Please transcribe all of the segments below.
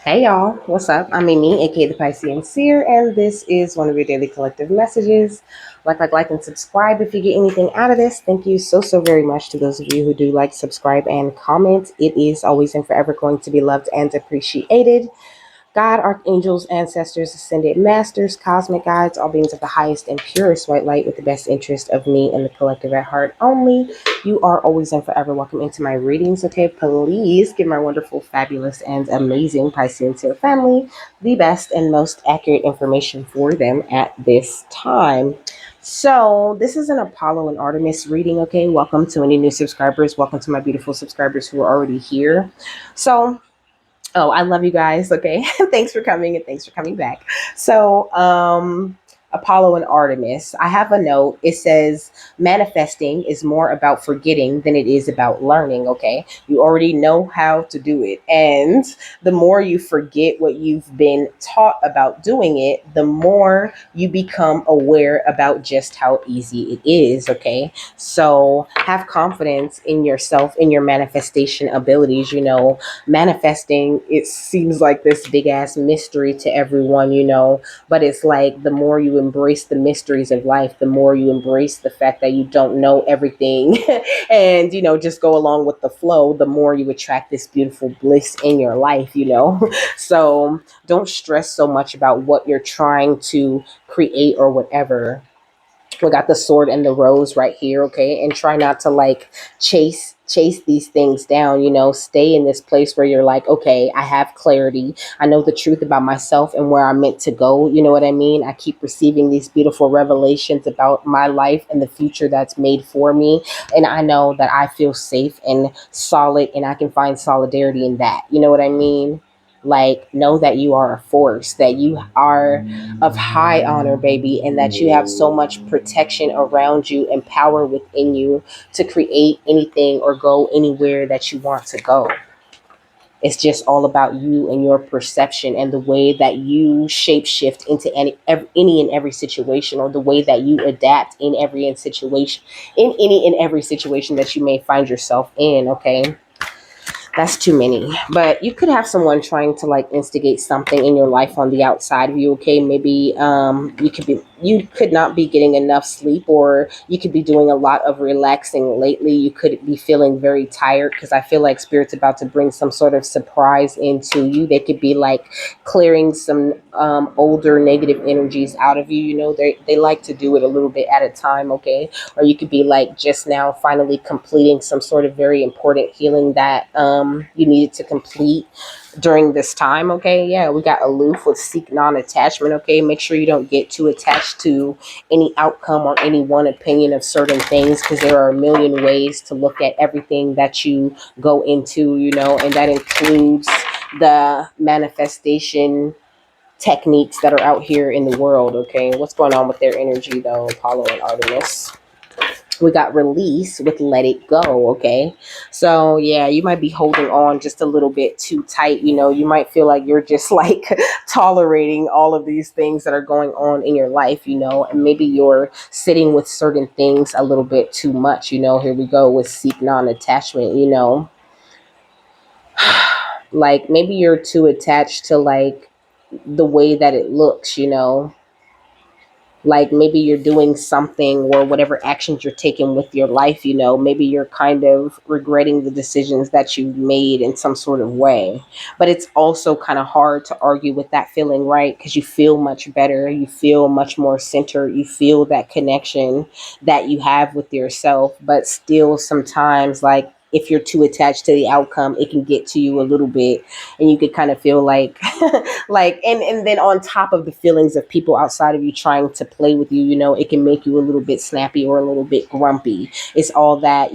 Hey y'all, what's up? I'm Amy, aka the Piscean Seer, and this is one of your daily collective messages. Like, and subscribe if you get anything out of this. Thank you so very much to those of you who do like, subscribe, and comment. It is always and forever going to be loved and appreciated. God, archangels, ancestors, ascended masters, cosmic guides, all beings of the highest and purest white light with the best interest of me and the collective at heart only. You are always and forever welcome into my readings, okay? Please give my wonderful, fabulous, and amazing Piscean Tail family the best and most accurate information for them at this time. So, this is an Apollo and Artemis reading, okay? Welcome to any new subscribers. Welcome to my beautiful subscribers who are already here. So, oh, I love you guys. Okay. Thanks for coming and thanks for coming back. So, Apollo and Artemis. I have a note. It says manifesting is more about forgetting than it is about learning. Okay. You already know how to do it. And the more you forget what you've been taught about doing it, the more you become aware about just how easy it is. Okay. So have confidence in yourself, in your manifestation abilities. Manifesting, it seems like this big ass mystery to everyone, but it's like the more you embrace the mysteries of life, the more you embrace the fact that you don't know everything and just go along with the flow, the more you attract this beautiful bliss in your life. So don't stress so much about what you're trying to create or whatever. We got the sword and the rose right here, okay? And try not to like chase these things down. Stay in this place where you're like, okay, I have clarity, I know the truth about myself and where I'm meant to go. You know what I mean? I keep receiving these beautiful revelations about my life and the future that's made for me, and I know that I feel safe and solid, and I can find solidarity in that. You know what I mean? Like, know that you are a force, that you are of high honor, baby, and that you have so much protection around you and power within you to create anything or go anywhere that you want to go. It's just all about you and your perception and the way that you shapeshift into any and every situation, or the way that you adapt in any and every situation that you may find yourself in. Okay. That's too many. But you could have someone trying to like instigate something in your life on the outside of you. Okay, maybe you could not be getting enough sleep, or you could be doing a lot of relaxing lately. You could be feeling very tired, because I feel like spirit's about to bring some sort of surprise into you. They could be like clearing some older negative energies out of you. They like to do it a little bit at a time. Okay, or you could be like just now finally completing some sort of very important healing that you needed to complete during this time. Okay, yeah, we got aloof with seek non-attachment. Okay, make sure you don't get too attached to any outcome or any one opinion of certain things, because there are a million ways to look at everything that you go into, and that includes the manifestation techniques that are out here in the world. Okay, what's going on with their energy though, Apollo and Artemis? We got release with let it go. Okay, so yeah, you might be holding on just a little bit too tight. You might feel like you're just like tolerating all of these things that are going on in your life, and maybe you're sitting with certain things a little bit too much. Here we go with seek non-attachment. Like maybe you're too attached to like the way that it looks. Like maybe you're doing something, or whatever actions you're taking with your life, maybe you're kind of regretting the decisions that you've made in some sort of way. But it's also kind of hard to argue with that feeling, right? Because you feel much better, you feel much more centered, you feel that connection that you have with yourself. But still sometimes, like, if you're too attached to the outcome, it can get to you a little bit, and you could kind of feel like like, and then on top of the feelings of people outside of you trying to play with you, it can make you a little bit snappy or a little bit grumpy. It's all that,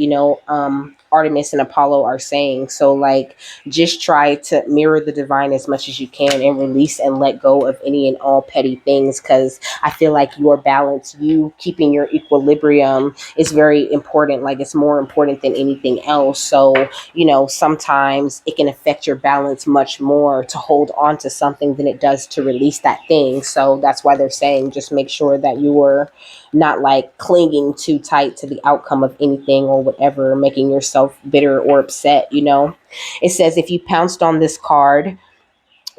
Artemis and Apollo are saying. So like, just try to mirror the divine as much as you can, and release and let go of any and all petty things, because I feel like your balance, you keeping your equilibrium, is very important. Like, it's more important than anything else. So sometimes it can affect your balance much more to hold on to something than it does to release that thing. So that's why they're saying just make sure that you are not like clinging too tight to the outcome of anything or whatever, making yourself bitter or upset. It says if you pounced on this card,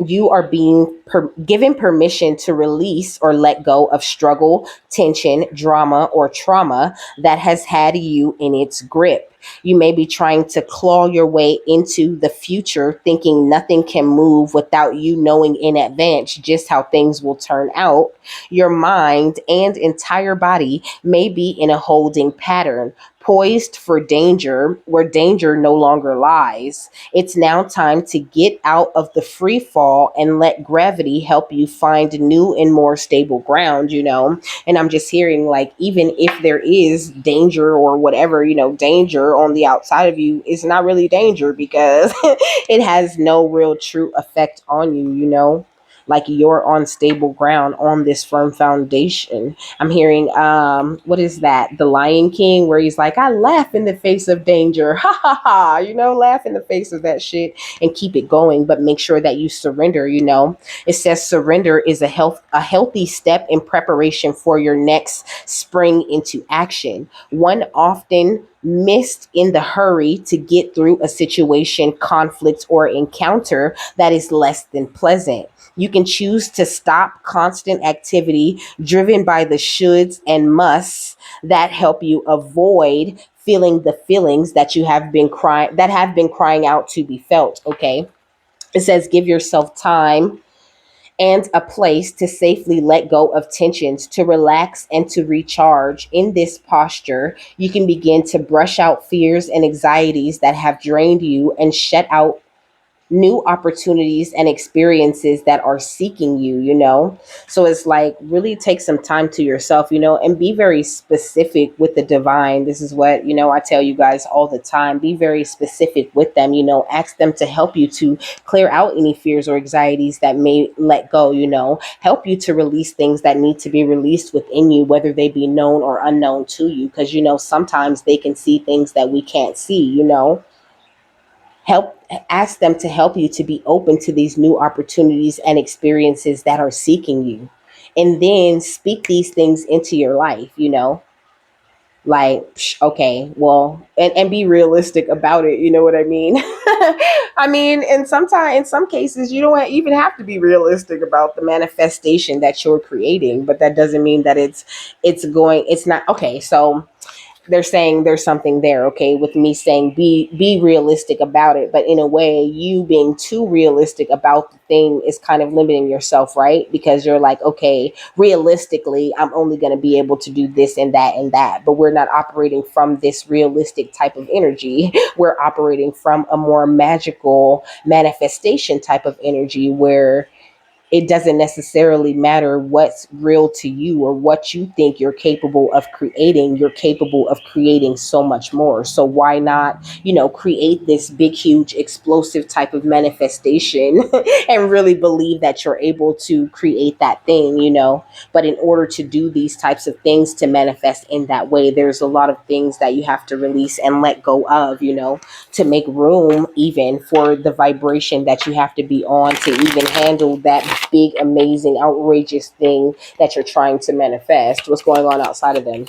You are being given permission to release or let go of struggle, tension, drama, or trauma that has had you in its grip. You may be trying to claw your way into the future, thinking nothing can move without you knowing in advance just how things will turn out. Your mind and entire body may be in a holding pattern, poised for danger where danger no longer lies. It's now time to get out of the free fall and let gravity help you find new and more stable ground, you know? And I'm just hearing, like, even if there is danger or whatever, you know, danger on the outside of you, it's not really danger because it has no real true effect on you, you know? Like you're on stable ground on this firm foundation. I'm hearing what is that? The Lion King, where he's like, I laugh in the face of danger. Ha ha ha. You know, laugh in the face of that shit and keep it going, but make sure that you surrender, you know. It says surrender is a healthy step in preparation for your next spring into action. One often missed in the hurry to get through a situation, conflict, or encounter that is less than pleasant. You can choose to stop constant activity driven by the shoulds and musts that help you avoid feeling the feelings that you have been crying out to be felt. Okay. It says give yourself time and a place to safely let go of tensions, to relax and to recharge. In this posture, you can begin to brush out fears and anxieties that have drained you and shut out new opportunities and experiences that are seeking you, you know? So it's like really take some time to yourself, you know, and be very specific with the divine. This is what, you know, I tell you guys all the time. Be very specific with them, you know, ask them to help you to clear out any fears or anxieties that may let go, you know, help you to release things that need to be released within you, whether they be known or unknown to you. Because, you know, sometimes they can see things that we can't see, you know, help ask them to help you to be open to these new opportunities and experiences that are seeking you, and then speak these things into your life, you know, like okay, well, and be realistic about it, you know what I mean? I mean, and sometimes in some cases you don't even have to be realistic about the manifestation that you're creating, but that doesn't mean that it's not okay. So they're saying there's something there, okay, with me saying be realistic about it, but in a way you being too realistic about the thing is kind of limiting yourself, right? Because you're like, okay, realistically I'm only going to be able to do this and that, but we're not operating from this realistic type of energy. We're operating from a more magical manifestation type of energy where it doesn't necessarily matter what's real to you or what you think you're capable of creating. You're capable of creating so much more. So why not, you know, create this big, huge, explosive type of manifestation and really believe that you're able to create that thing, you know? But in order to do these types of things to manifest in that way, there's a lot of things that you have to release and let go of, you know, to make room even for the vibration that you have to be on to even handle that big, amazing, outrageous thing that you're trying to manifest. What's going on outside of them?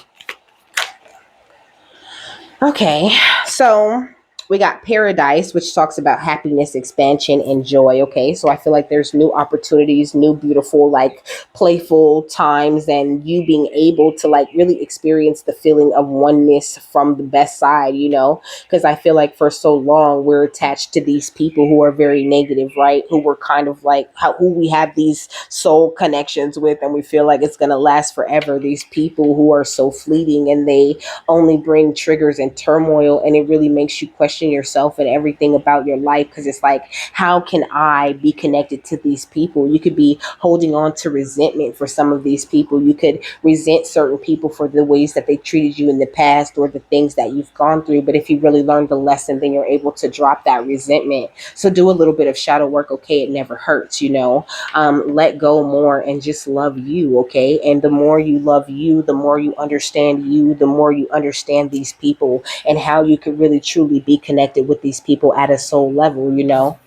Okay, so we got paradise, which talks about happiness, expansion, and joy. Okay, so I feel like there's new opportunities, new beautiful, like playful times, and you being able to like really experience the feeling of oneness from the best side, you know? Because I feel like for so long we're attached to these people who are very negative, right? Who were kind of like who we have these soul connections with, and we feel like it's gonna last forever. These people who are so fleeting and they only bring triggers and turmoil, and it really makes you question yourself and everything about your life, because it's like, how can I be connected to these people? You could be holding on to resentment for some of these people. You could resent certain people for the ways that they treated you in the past or the things that you've gone through, but if you really learn the lesson, then you're able to drop that resentment. So do a little bit of shadow work. Okay, it never hurts, you know. Let go more and just love you. Okay, and the more you love you, the more you understand you, the more you understand these people and how you could really truly be connected with these people at a soul level, you know.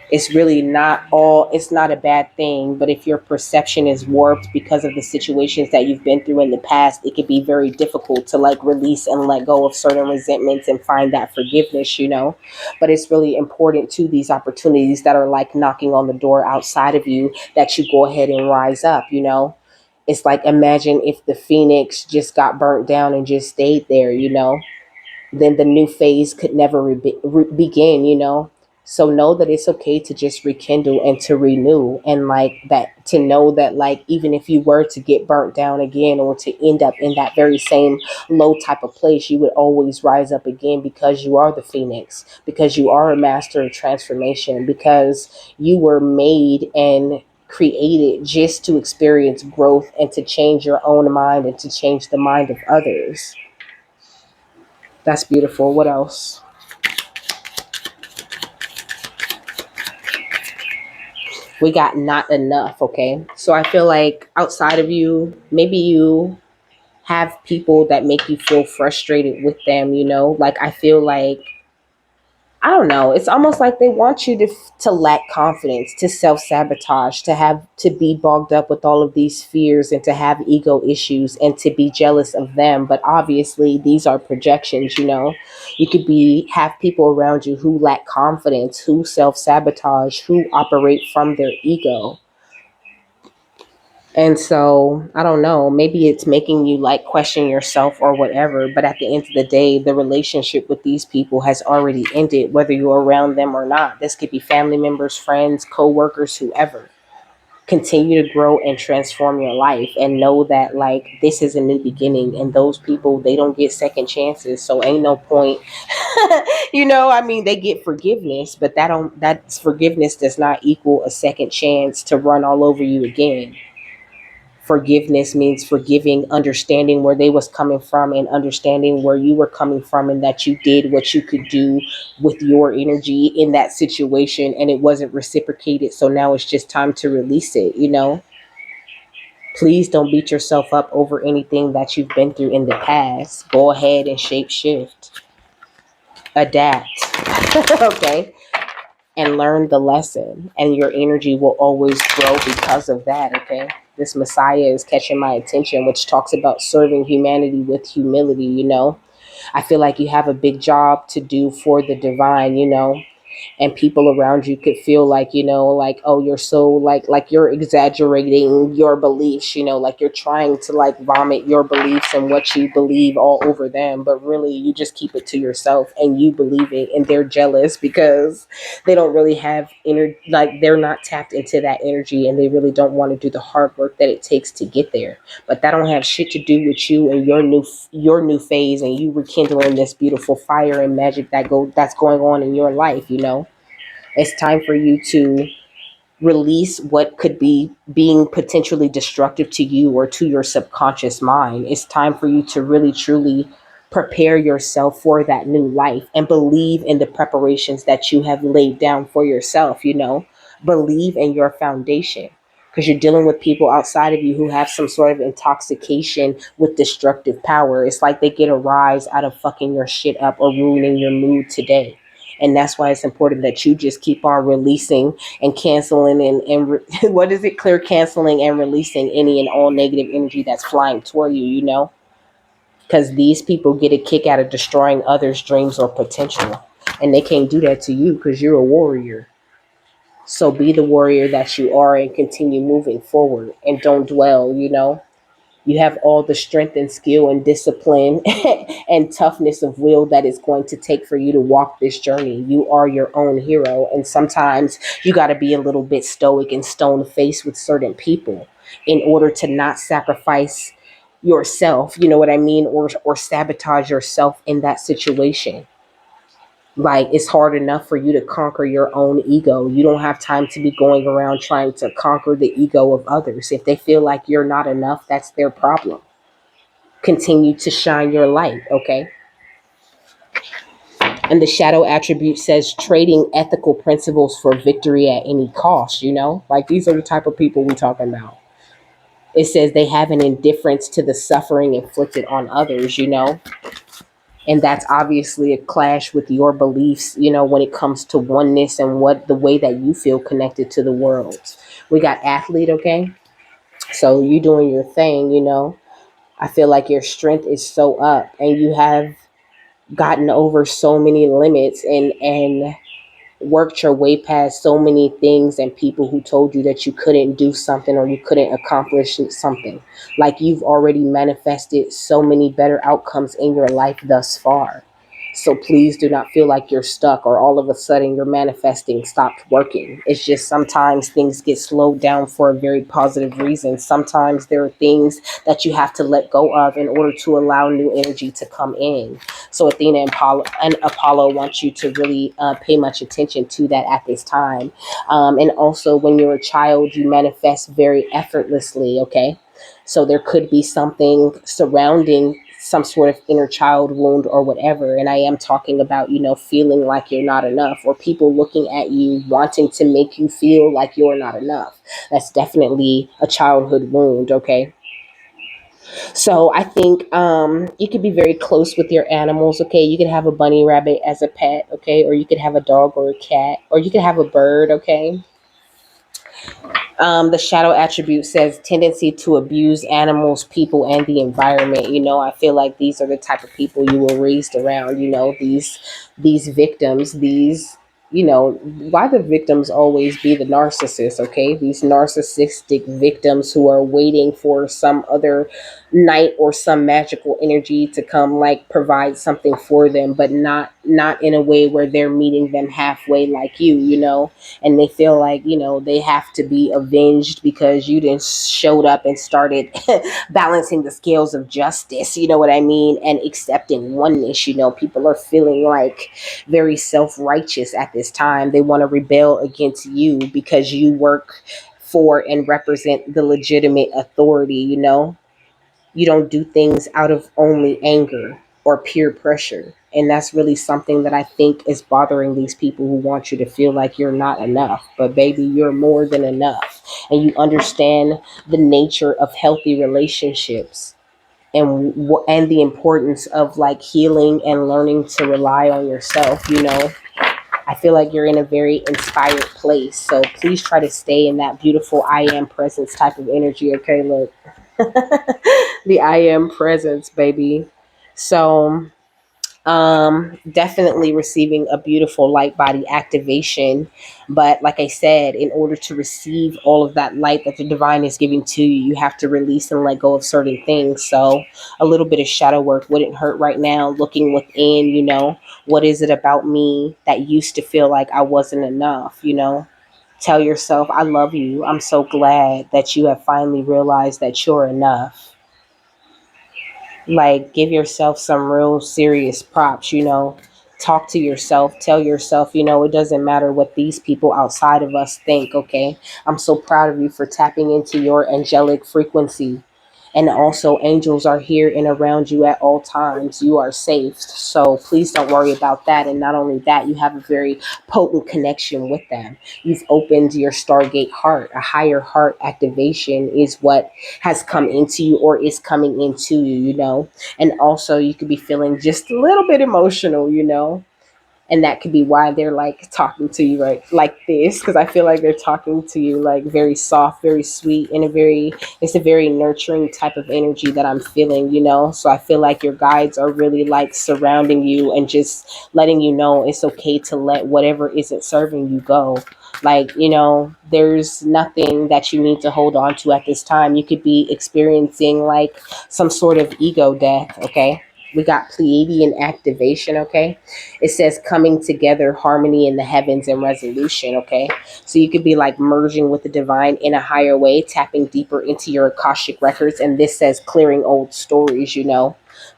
It's really not all, it's not a bad thing, but if your perception is warped because of the situations that you've been through in the past, it could be very difficult to like release and let go of certain resentments and find that forgiveness, you know. But it's really important to these opportunities that are like knocking on the door outside of you, that you go ahead and rise up, you know. It's like, imagine if the phoenix just got burnt down and just stayed there, you know, then the new phase could never begin, you know. So know that it's okay to just rekindle and to renew, and like that, to know that like even if you were to get burnt down again or to end up in that very same low type of place, you would always rise up again, because you are the phoenix, because you are a master of transformation, because you were made and created just to experience growth and to change your own mind and to change the mind of others. That's beautiful. What else? We got not enough. Okay. So I feel like outside of you, maybe you have people that make you feel frustrated with them, you know? Like I feel like, I don't know. It's almost like they want you to lack confidence, to self sabotage, to have to be bogged up with all of these fears, and to have ego issues, and to be jealous of them. But obviously, these are projections. You know, you could be have people around you who lack confidence, who self sabotage, who operate from their ego. And so, I don't know, maybe it's making you like question yourself or whatever. But at the end of the day, the relationship with these people has already ended, whether you're around them or not. This could be family members, friends, co workers, whoever. Continue to grow and transform your life, and know that like this is a new beginning, and those people, they don't get second chances. So ain't no point. You know, I mean, they get forgiveness, but that forgiveness does not equal a second chance to run all over you again. Forgiveness means forgiving, understanding where they was coming from and understanding where you were coming from, and that you did what you could do with your energy in that situation and it wasn't reciprocated. So now it's just time to release it, you know. Please don't beat yourself up over anything that you've been through in the past. Go ahead and shape shift, adapt. Okay, and learn the lesson, and your energy will always grow because of that. Okay, this Messiah is catching my attention, which talks about serving humanity with humility, you know. I feel like you have a big job to do for the divine, you know, and people around you could feel like, you know, like, oh, you're so like you're exaggerating your beliefs, you know, like you're trying to like vomit your beliefs and what you believe all over them, but really you just keep it to yourself and you believe it, and they're jealous because they don't really have like they're not tapped into that energy, and they really don't want to do the hard work that it takes to get there. But that don't have shit to do with you and your new phase, and you rekindling this beautiful fire and magic that's going on in your life, you know. It's time for you to release what could be being potentially destructive to you or to your subconscious mind. It's time for you to really truly prepare yourself for that new life and believe in the preparations that you have laid down for yourself, you know. Believe in your foundation, because you're dealing with people outside of you who have some sort of intoxication with destructive power. It's like they get a rise out of fucking your shit up or ruining your mood today. And that's why it's important that you just keep on releasing and canceling what is it, clear canceling and releasing any and all negative energy that's flying toward you, you know, because these people get a kick out of destroying others' dreams or potential, and they can't do that to you because you're a warrior. So be the warrior that you are and continue moving forward, and don't dwell, you know. You have all the strength and skill and discipline and toughness of will that it's going to take for you to walk this journey. You are your own hero. And sometimes you got to be a little bit stoic and stone faced with certain people in order to not sacrifice yourself, you know what I mean? Or sabotage yourself in that situation. Like, it's hard enough for you to conquer your own ego. You don't have time to be going around trying to conquer the ego of others. If they feel like you're not enough, that's their problem. Continue to shine your light, okay? And the shadow attribute says trading ethical principles for victory at any cost, you know? Like, these are the type of people we're talking about. It says they have an indifference to the suffering inflicted on others, you know? And that's obviously a clash with your beliefs, when it comes to oneness and what the way that you feel connected to the world. We got athlete, okay? So you doing your thing. I feel like your strength is so up, and you have gotten over so many limits and worked your way past so many things and people who told you that you couldn't do something or you couldn't accomplish something. Like, you've already manifested so many better outcomes in your life thus far. So please do not feel like you're stuck or all of a sudden your manifesting stopped working. It's just sometimes things get slowed down for a very positive reason. Sometimes there are things that you have to let go of in order to allow new energy to come in. So Athena and Apollo want you to really pay much attention to that at this time. And also, when you're a child, you manifest very effortlessly, okay? So there could be something surrounding some sort of inner child wound or whatever. And I am talking about, feeling like you're not enough, or people looking at you wanting to make you feel like you're not enough. That's definitely a childhood wound, okay? So I think you could be very close with your animals. Okay, you could have a bunny rabbit as a pet. Okay, or you could have a dog or a cat, or you could have a bird. Okay. The shadow attribute says tendency to abuse animals, people, and the environment. I feel like these are the type of people you were raised around. These victims, why the victims always be the narcissists, okay? These narcissistic victims who are waiting for some other night or some magical energy to come, like, provide something for them, but not in a way where they're meeting them halfway like you. And they feel like they have to be avenged because you didn't showed up and started balancing the scales of justice, you know what I mean, and accepting oneness. People are feeling like very self-righteous at this time. They want to rebel against you because you work for and represent the legitimate authority. You don't do things out of only anger or peer pressure. And that's really something that I think is bothering these people who want you to feel like you're not enough. But baby, you're more than enough. And you understand the nature of healthy relationships, and the importance of, like, healing and learning to rely on yourself. I feel like you're in a very inspired place. So please try to stay in that beautiful I am presence type of energy. Okay, look. The I am presence, baby. So definitely receiving a beautiful light body activation. But like I said, in order to receive all of that light that the divine is giving to you, you have to release and let go of certain things. So a little bit of shadow work wouldn't hurt right now. Looking within, what is it about me that used to feel like I wasn't enough? Tell yourself, I love you. I'm so glad that you have finally realized that you're enough. Like, give yourself some real serious props. Talk to yourself, tell yourself, it doesn't matter what these people outside of us think. Okay, I'm so proud of you for tapping into your angelic frequency. And also, angels are here and around you at all times. You are safe, so please don't worry about that. And not only that, you have a very potent connection with them. You've opened your stargate heart. A higher heart activation is what has come into you or is coming into you. And also, you could be feeling just a little bit emotional. And that could be why they're, like, talking to you right like this, because I feel like they're talking to you, like, very soft, very sweet, and it's a very nurturing type of energy that I'm feeling. So I feel like your guides are really, like, surrounding you and just letting you know it's okay to let whatever isn't serving you go. Like, there's nothing that you need to hold on to at this time. You could be experiencing, like, some sort of ego death. Okay, we got Pleiadian activation. Okay, it says coming together, harmony in the heavens, and resolution. Okay, so you could be, like, merging with the divine in a higher way, tapping deeper into your Akashic records. And this says clearing old stories.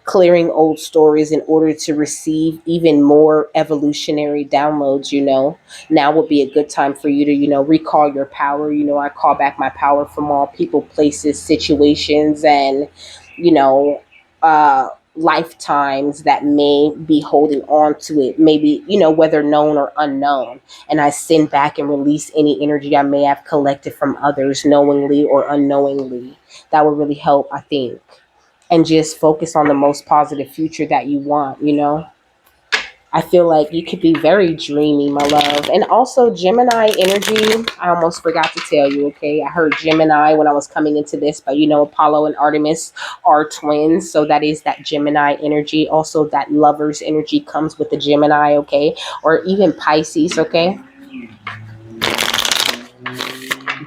Clearing old stories in order to receive even more evolutionary downloads. Now would be a good time for you to recall your power. I call back my power from all people, places, situations, and you know lifetimes that may be holding on to it, maybe, whether known or unknown. And I send back and release any energy I may have collected from others, knowingly or unknowingly. That would really help, I think. and just focus on the most positive future that you want, you know? I feel like you could be very dreamy, my love. And also Gemini energy, I almost forgot to tell you, okay? I heard Gemini when I was coming into this, but you know, Apollo and Artemis are twins. So that is that Gemini energy. Also, that lover's energy comes with the Gemini, okay? Or even Pisces, okay?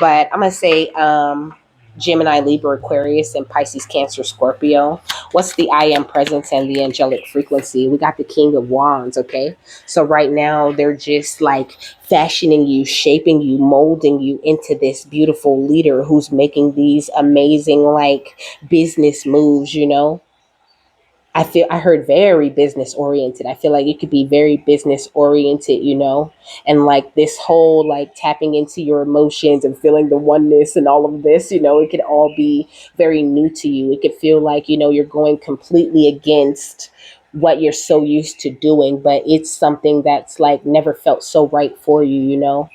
But I'm gonna say Gemini, Libra, Aquarius, and Pisces, Cancer, Scorpio. What's the I am presence and the angelic frequency? We got the King of Wands, okay? So right now they're just like fashioning you, shaping you, molding you into this beautiful leader who's making these amazing like business moves, you know? I heard very business oriented. I feel like it could be very business oriented, you know, and like this whole like tapping into your emotions and feeling the oneness and all of this, you know, it could all be very new to you. It could feel like, you know, you're going completely against what you're so used to doing, but it's something that's like never felt so right for you, you know.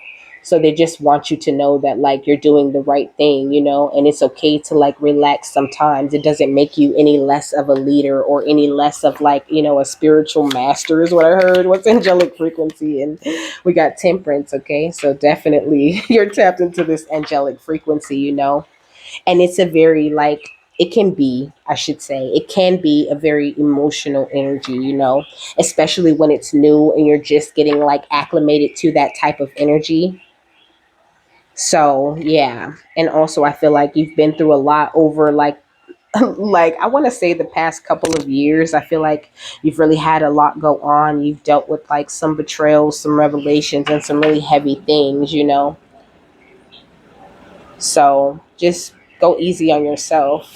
So they just want you to know that like you're doing the right thing, you know, and it's okay to like relax sometimes. It doesn't make you any less of a leader or any less of like, you know, a spiritual master is what I heard. What's angelic frequency? And we got temperance, okay? So definitely you're tapped into this angelic frequency, you know. And it's a very like it can be, I should say, it can be a very emotional energy, you know, especially when it's new and you're just getting like acclimated to that type of energy. So yeah, and also I feel like you've been through a lot over like like I want to say the past couple of years. I feel like you've really had a lot go on. You've dealt with like some betrayals, some revelations, and some really heavy things, you know. So just go easy on yourself.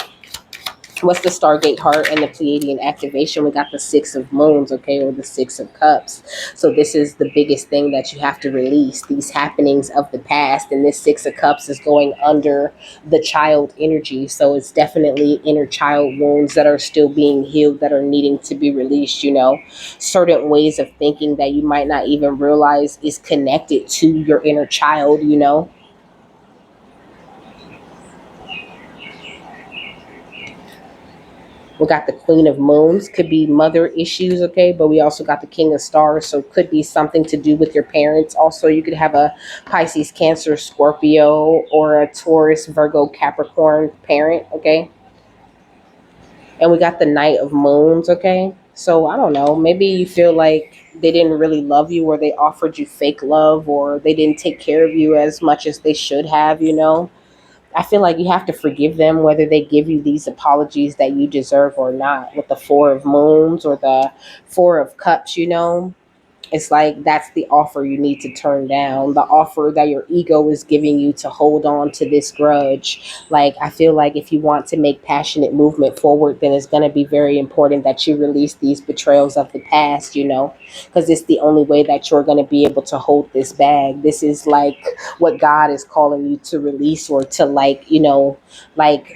What's the Stargate heart and the Pleiadian activation? We got the Six of Moons, okay, or the Six of Cups. So this is the biggest thing that you have to release, these happenings of the past. And this Six of Cups is going under the child energy. So it's definitely inner child wounds that are still being healed, that are needing to be released, you know. Certain ways of thinking that you might not even realize is connected to your inner child, you know. We got the Queen of Moons, could be mother issues, okay? But we also got the King of Stars, so it could be something to do with your parents. Also, you could have a Pisces, Cancer, Scorpio, or a Taurus, Virgo, Capricorn parent, okay? And we got the Knight of Moons, okay? So I don't know, maybe you feel like they didn't really love you, or they offered you fake love, or they didn't take care of you as much as they should have, you know? I feel like you have to forgive them whether they give you these apologies that you deserve or not. With the Four of Moons or the Four of Cups, you know, it's like that's the offer you need to turn down, the offer that your ego is giving you to hold on to this grudge. Like, I feel like if you want to make passionate movement forward, then it's going to be very important that you release these betrayals of the past, you know, because it's the only way that you're going to be able to hold this bag. This is like what God is calling you to release, or to like, you know, like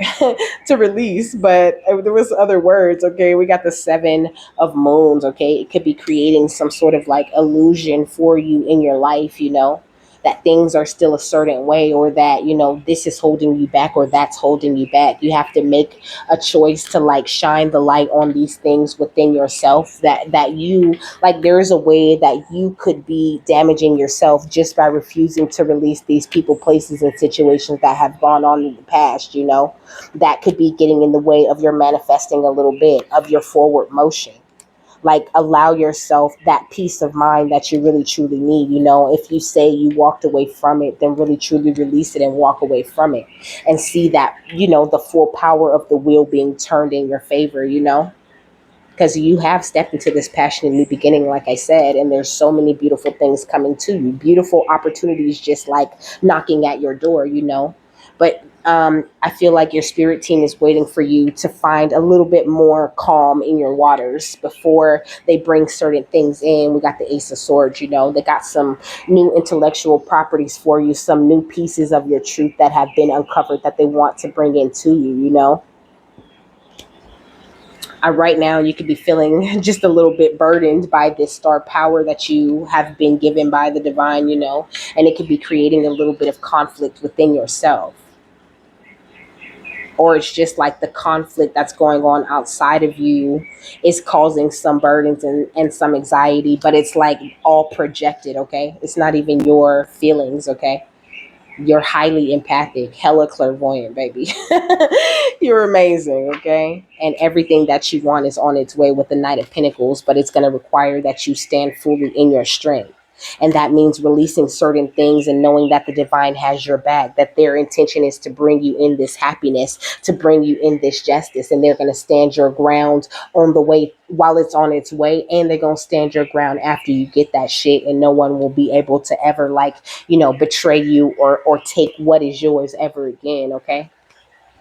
to release. But there was other words, okay? We got the Seven of Moons, okay? It could be creating some sort of like illusion for you in your life, you know, that things are still a certain way, or that, you know, this is holding you back or that's holding you back. You have to make a choice to like shine the light on these things within yourself, that you like there is a way that you could be damaging yourself just by refusing to release these people, places, and situations that have gone on in the past, you know, that could be getting in the way of your manifesting a little bit of your forward motion. Like, allow yourself that peace of mind that you really truly need, you know. If you say you walked away from it, then really truly release it and walk away from it, and see that, you know, the full power of the wheel being turned in your favor, you know, because you have stepped into this passionate new beginning, like I said, and there's so many beautiful things coming to you, beautiful opportunities just like knocking at your door, you know. But I feel like your spirit team is waiting for you to find a little bit more calm in your waters before they bring certain things in. We got the Ace of Swords, you know, they got some new intellectual properties for you, some new pieces of your truth that have been uncovered that they want to bring into you, you know. Right now you could be feeling just a little bit burdened by this star power that you have been given by the divine, you know, and it could be creating a little bit of conflict within yourself. or it's just like the conflict that's going on outside of you is causing some burdens and some anxiety, but it's like all projected, okay? It's not even your feelings, okay? You're highly empathic, hella clairvoyant, baby. You're amazing, okay? And everything that you want is on its way with the Knight of Pentacles, but it's going to require that you stand fully in your strength. And that means releasing certain things and knowing that the divine has your back, that their intention is to bring you in this happiness, to bring you in this justice. And they're going to stand your ground on the way while it's on its way. And they're going to stand your ground after you get that shit. And no one will be able to ever, like, betray you or take what is yours ever again. Okay.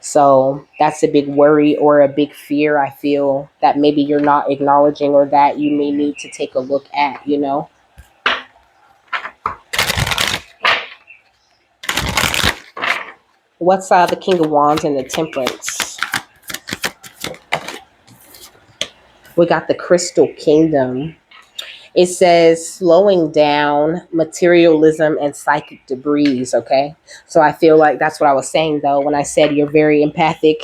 So that's a big worry or a big fear, I feel, that maybe you're not acknowledging or that you may need to take a look at. What's the King of Wands and the Temperance? We got the Crystal Kingdom. It says slowing down materialism and psychic debris. Okay. So I feel like that's what I was saying though, when I said you're very empathic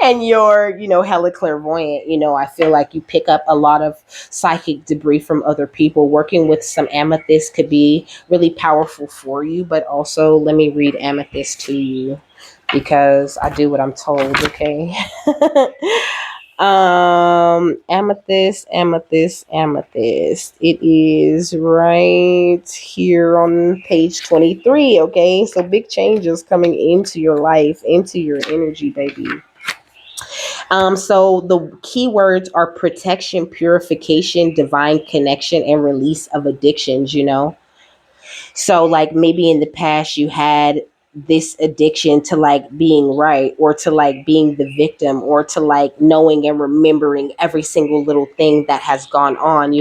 and you're, hella clairvoyant. I feel like you pick up a lot of psychic debris from other people. Working with some amethyst could be really powerful for you, but also let me read amethyst to you because I do what I'm told. Okay. Amethyst. It is right here on page 23. Okay, so big changes coming into your life, into your energy, baby. So the keywords are protection, purification, divine connection, and release of addictions. So, like, maybe in the past you had this addiction to like being right or to like being the victim or to like knowing and remembering every single little thing that has gone on.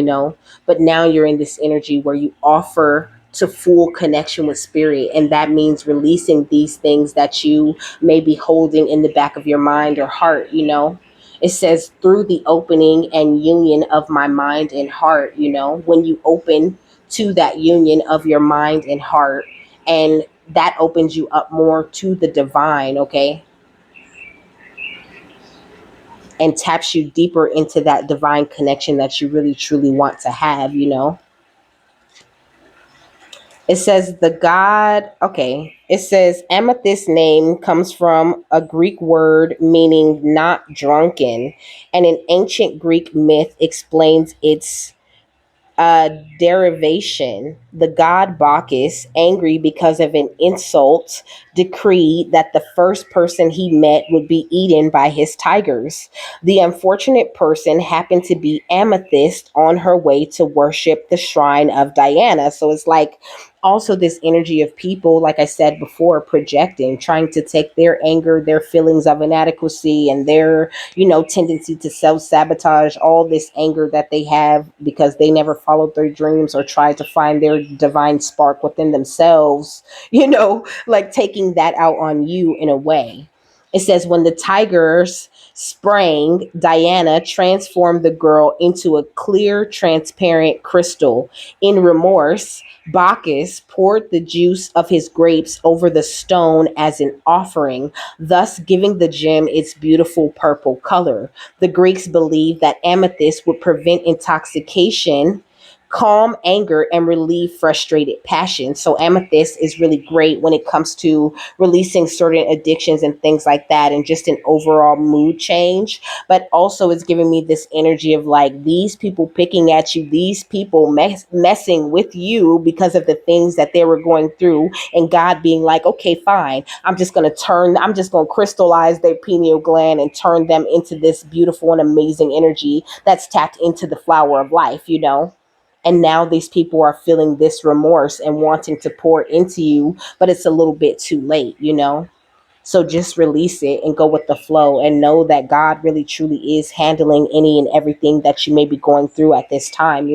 But now you're in this energy where you offer to full connection with spirit. And that means releasing these things that you may be holding in the back of your mind or heart. It says through the opening and union of my mind and heart. When you open to that union of your mind and heart, and that opens you up more to the divine, okay, and taps you deeper into that divine connection that you really truly want to have. It says the god, okay, it says amethyst name comes from a Greek word meaning not drunken, and an ancient Greek myth explains its derivation. The god Bacchus, angry because of an insult, decreed that the first person he met would be eaten by his tigers. The unfortunate person happened to be Amethyst on her way to worship the shrine of Diana. So it's like also this energy of people, like I said before, projecting, trying to take their anger, their feelings of inadequacy, and their tendency to self-sabotage all this anger that they have because they never followed their dreams or tried to find their divine spark within themselves, like taking that out on you in a way. It says when the tigers sprang, Diana transformed the girl into a clear, transparent crystal. In remorse, Bacchus poured the juice of his grapes over the stone as an offering, thus giving the gem its beautiful purple color. The Greeks believed that amethyst would prevent intoxication, calm anger, and relieve frustrated passion. So amethyst is really great when it comes to releasing certain addictions and things like that, and just an overall mood change. But also it's giving me this energy of like these people picking at you, these people messing with you because of the things that they were going through, and God being like, okay, fine, I'm just going to crystallize their pineal gland and turn them into this beautiful and amazing energy that's tapped into the flower of life. And now these people are feeling this remorse and wanting to pour into you, but it's a little bit too late. So just release it and go with the flow and know that God really truly is handling any and everything that you may be going through at this time.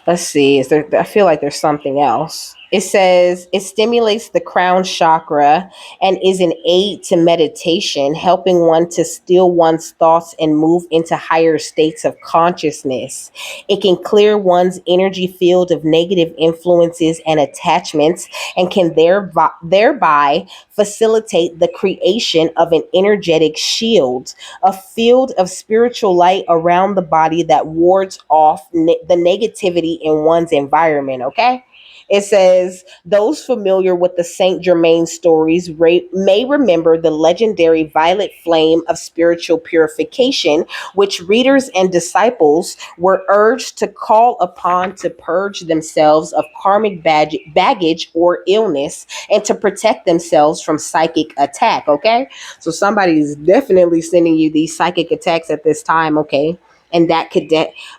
Let's see. I feel like there's something else. It says it stimulates the crown chakra and is an aid to meditation, helping one to still one's thoughts and move into higher states of consciousness. It can clear one's energy field of negative influences and attachments and can thereby facilitate the creation of an energetic shield, a field of spiritual light around the body that wards off the negativity in one's environment, okay? It says those familiar with the Saint Germain stories may remember the legendary violet flame of spiritual purification, which readers and disciples were urged to call upon to purge themselves of karmic baggage or illness and to protect themselves from psychic attack. Okay, so somebody is definitely sending you these psychic attacks at this time. Okay, and that could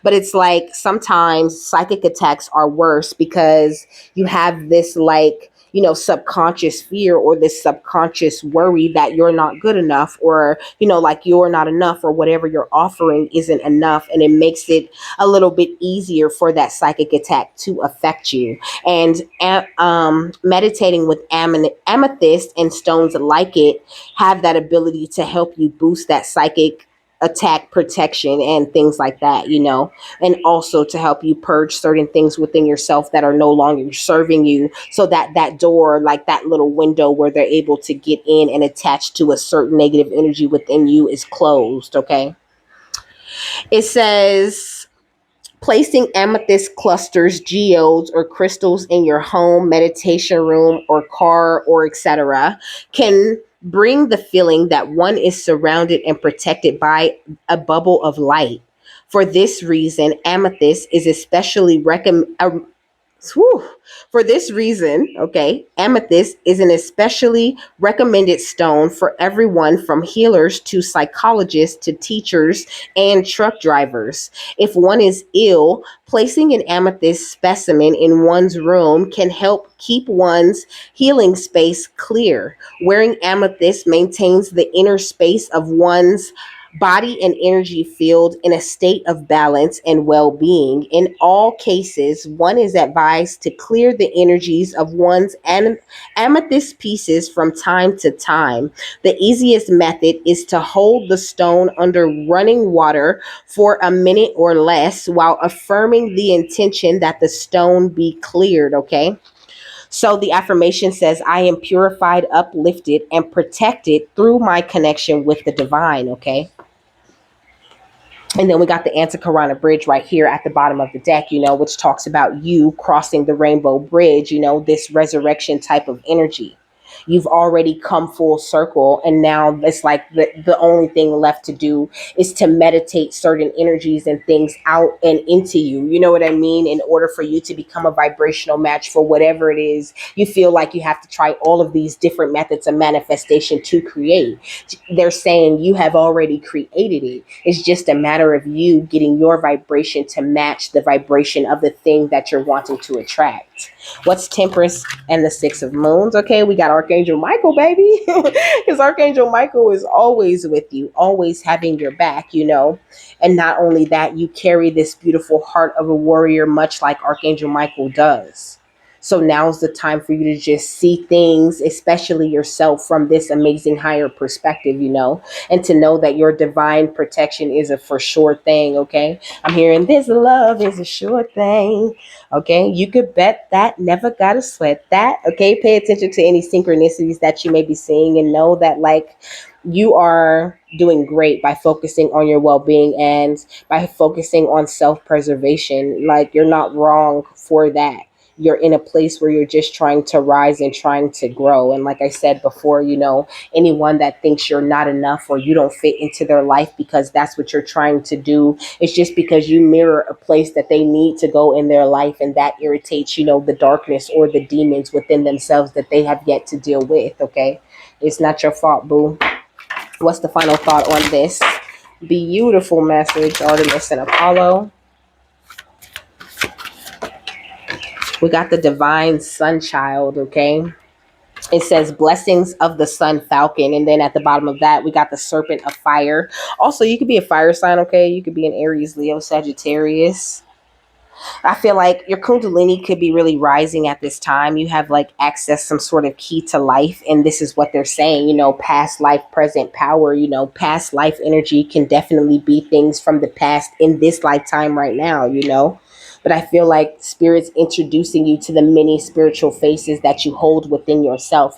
but it's like sometimes psychic attacks are worse because you have this like, you know, subconscious fear or this subconscious worry that you're not good enough, or, you know, like you're not enough, or whatever you're offering isn't enough, and it makes it a little bit easier for that psychic attack to affect you. And meditating with amethyst and stones like it have that ability to help you boost that psychic attack protection and things like that, you know, and also to help you purge certain things within yourself that are no longer serving you, so that that door, like that little window where they're able to get in and attach to a certain negative energy within you, is closed. Okay, it says placing amethyst clusters, geodes, or crystals in your home, meditation room, or car, or etc., can bring the feeling that one is surrounded and protected by a bubble of light. For this reason, amethyst is especially Whew. For this reason, okay, amethyst is an especially recommended stone for everyone from healers to psychologists to teachers and truck drivers. If one is ill, placing an amethyst specimen in one's room can help keep one's healing space clear. Wearing amethyst maintains the inner space of one's body and energy field in a state of balance and well being. In all cases, one is advised to clear the energies of one's amethyst pieces from time to time. The easiest method is to hold the stone under running water for a minute or less while affirming the intention that the stone be cleared, okay? So the affirmation says, I am purified, uplifted, and protected through my connection with the divine, okay? And then we got the Antikarana bridge right here at the bottom of the deck, you know, which talks about you crossing the rainbow bridge, you know, this resurrection type of energy. You've already come full circle, and now it's like the only thing left to do is to meditate certain energies and things out and into you. You know what I mean? In order for you to become a vibrational match for whatever it is you feel like you have to try all of these different methods of manifestation to create. They're saying you have already created it. It's just a matter of you getting your vibration to match the vibration of the thing that you're wanting to attract. What's Temperance and the Six of Moons? Okay, we got Archangel Michael, baby. Because Archangel Michael is always with you, always having your back, you know. And not only that, you carry this beautiful heart of a warrior, much like Archangel Michael does. So now's the time for you to just see things, especially yourself, from this amazing higher perspective, you know, and to know that your divine protection is a for sure thing, okay? I'm hearing this love is a sure thing, okay? You could bet that, never gotta sweat that, okay? Pay attention to any synchronicities that you may be seeing and know that, like, you are doing great by focusing on your well-being and by focusing on self-preservation. Like, you're not wrong for that. You're in a place where you're just trying to rise and trying to grow. And like I said before, you know, anyone that thinks you're not enough or you don't fit into their life because that's what you're trying to do, it's just because you mirror a place that they need to go in their life, and that irritates, you know, the darkness or the demons within themselves that they have yet to deal with, okay? It's not your fault, boo. What's the final thought on this beautiful message, Artemis and Apollo? We got the divine sun child, okay? It says blessings of the sun falcon. And then at the bottom of that, we got the serpent of fire. Also, you could be a fire sign, okay? You could be an Aries, Leo, Sagittarius. I feel like your kundalini could be really rising at this time. You have like access some sort of key to life, and this is what they're saying, past life, present power, past life energy can definitely be things from the past in this lifetime right now. But I feel like spirit's introducing you to the many spiritual faces that you hold within yourself,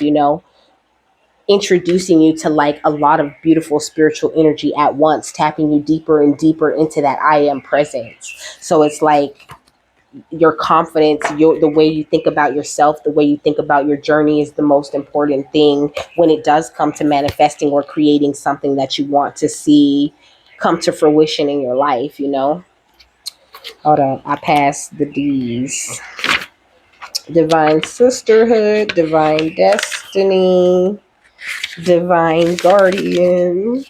introducing you to like a lot of beautiful spiritual energy at once, tapping you deeper and deeper into that I am presence. So it's like your confidence, the way you think about yourself, the way you think about your journey is the most important thing when it does come to manifesting or creating something that you want to see come to fruition in your life. Hold on, I passed the D's. Divine sisterhood, divine destiny, divine guardian,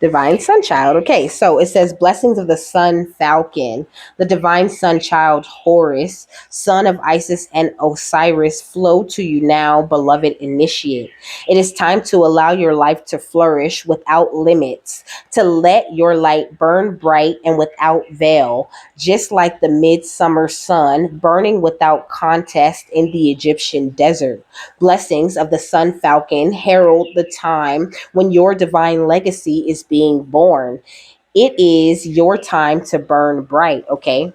divine sun child. Okay, so it says blessings of the sun falcon, the divine sun child Horus, son of Isis and Osiris, flow to you now, beloved initiate. It is time to allow your life to flourish without limits, to let your light burn bright and without veil, just like the midsummer sun burning without contest in the Egyptian desert. Blessings of the sun falcon herald the time when your divine legacy is being born. It is your time to burn bright, okay?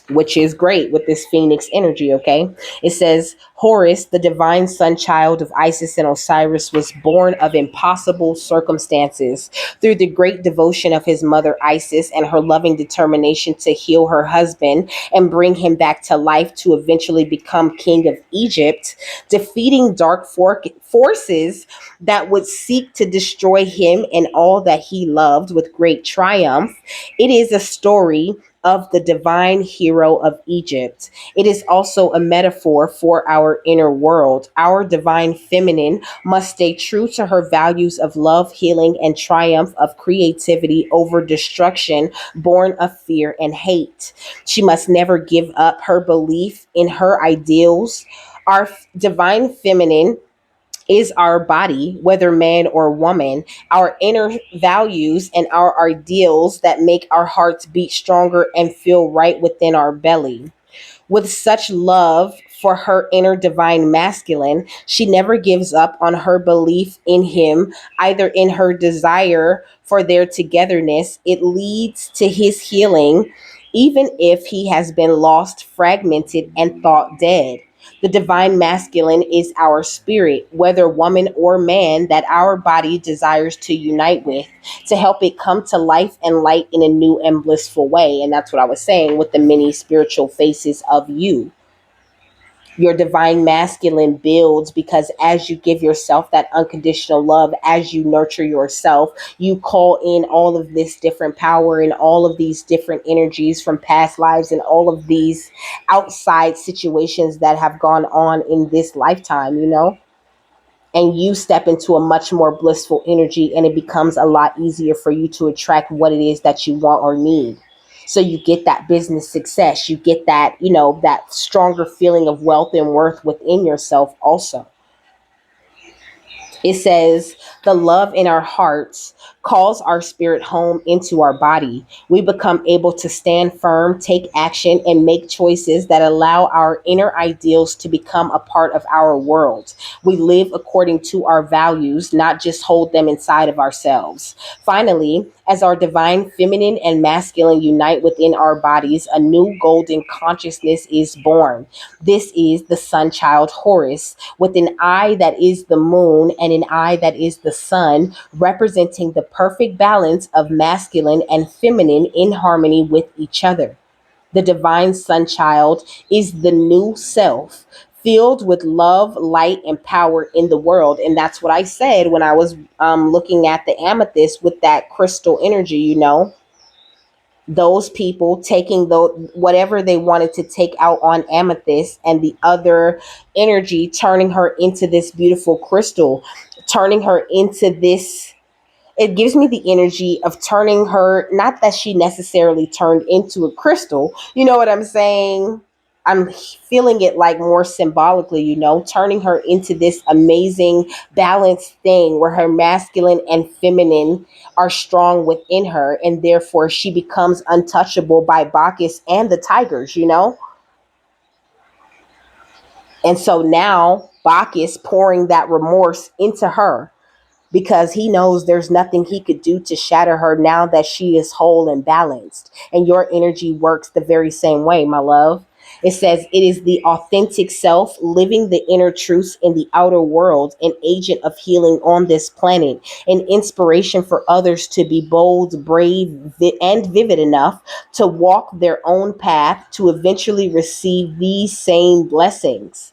Which is great with this phoenix energy, okay? It says Horus, the divine son child of Isis and Osiris, was born of impossible circumstances through the great devotion of his mother Isis and her loving determination to heal her husband and bring him back to life to eventually become king of Egypt, defeating dark forces that would seek to destroy him and all that he loved with great triumph. It is a story of the divine hero of Egypt. It is also a metaphor for our inner world. Our divine feminine must stay true to her values of love, healing, and triumph of creativity over destruction born of fear and hate. She must never give up her belief in her ideals. Our divine feminine is our body, whether man or woman, our inner values and our ideals that make our hearts beat stronger and feel right within our belly. With such love for her inner divine masculine, she never gives up on her belief in him, either in her desire for their togetherness. It leads to his healing, even if he has been lost, fragmented, and thought dead. The divine masculine is our spirit, whether woman or man, that our body desires to unite with to help it come to life and light in a new and blissful way. And that's what I was saying with the many spiritual faces of you. Your divine masculine builds because as you give yourself that unconditional love, as you nurture yourself, you call in all of this different power and all of these different energies from past lives and all of these outside situations that have gone on in this lifetime. And you step into a much more blissful energy, and it becomes a lot easier for you to attract what it is that you want or need. So you get that business success, you get that stronger feeling of wealth and worth within yourself also. It says, the love in our hearts calls our spirit home into our body. We become able to stand firm, take action, and make choices that allow our inner ideals to become a part of our world. We live according to our values, not just hold them inside of ourselves. Finally, as our divine feminine and masculine unite within our bodies, a new golden consciousness is born. This is the sun child Horus, with an eye that is the moon and an eye that is the sun, representing the perfect balance of masculine and feminine in harmony with each other. The divine sun child is the new self, filled with love, light, and power in the world. And that's what I said when I was looking at the amethyst with that crystal energy. Those people taking whatever they wanted to take out on amethyst and the other energy, turning her into this beautiful crystal, turning her into this. It gives me the energy of turning her, not that she necessarily turned into a crystal, you know what I'm saying, I'm feeling it like more symbolically, turning her into this amazing balanced thing where her masculine and feminine are strong within her, and therefore she becomes untouchable by Bacchus and the tigers. And so now Bacchus pouring that remorse into her because he knows there's nothing he could do to shatter her now that she is whole and balanced. And your energy works the very same way, my love. It says it is the authentic self living the inner truths in the outer world, an agent of healing on this planet, an inspiration for others to be bold, brave, and vivid enough to walk their own path to eventually receive these same blessings.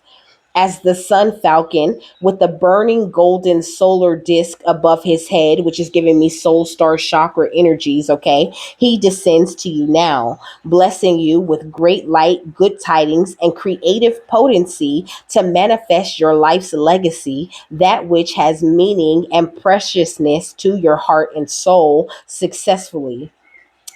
As the sun falcon with the burning golden solar disk above his head, which is giving me soul star chakra energies, okay? He descends to you now, blessing you with great light, good tidings, and creative potency to manifest your life's legacy, that which has meaning and preciousness to your heart and soul successfully.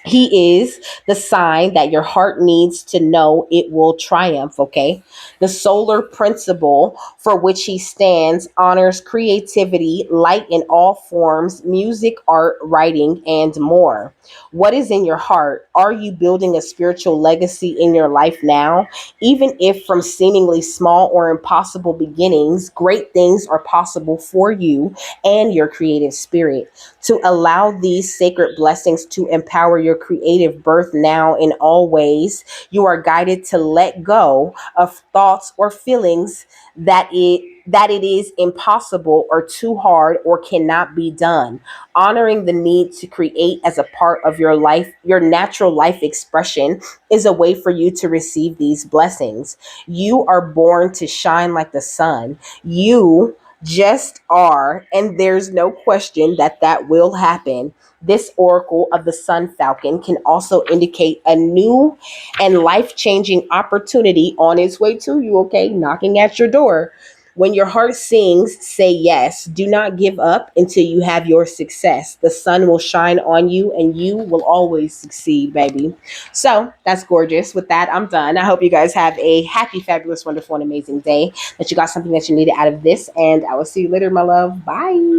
He is the sign that your heart needs to know it will triumph, okay? The solar principle for which he stands honors creativity, light in all forms, music, art, writing, and more. What is in your heart? Are you building a spiritual legacy in your life now? Even if from seemingly small or impossible beginnings, great things are possible for you and your creative spirit. To allow these sacred blessings to empower your creative birth now in all ways, you are guided to let go of thoughts or feelings that it is impossible or too hard or cannot be done. Honoring the need to create as a part of your life, your natural life expression, is a way for you to receive these blessings. You are born to shine like the sun. You just are, and there's no question that that will happen. This oracle of the sun falcon can also indicate a new and life changing opportunity on its way to you, okay? Knocking at your door. When your heart sings, say yes. Do not give up until you have your success. The sun will shine on you and you will always succeed, baby. So that's gorgeous. With that, I'm done. I hope you guys have a happy, fabulous, wonderful, and amazing day. That you got something that you needed out of this. And I will see you later, my love. Bye.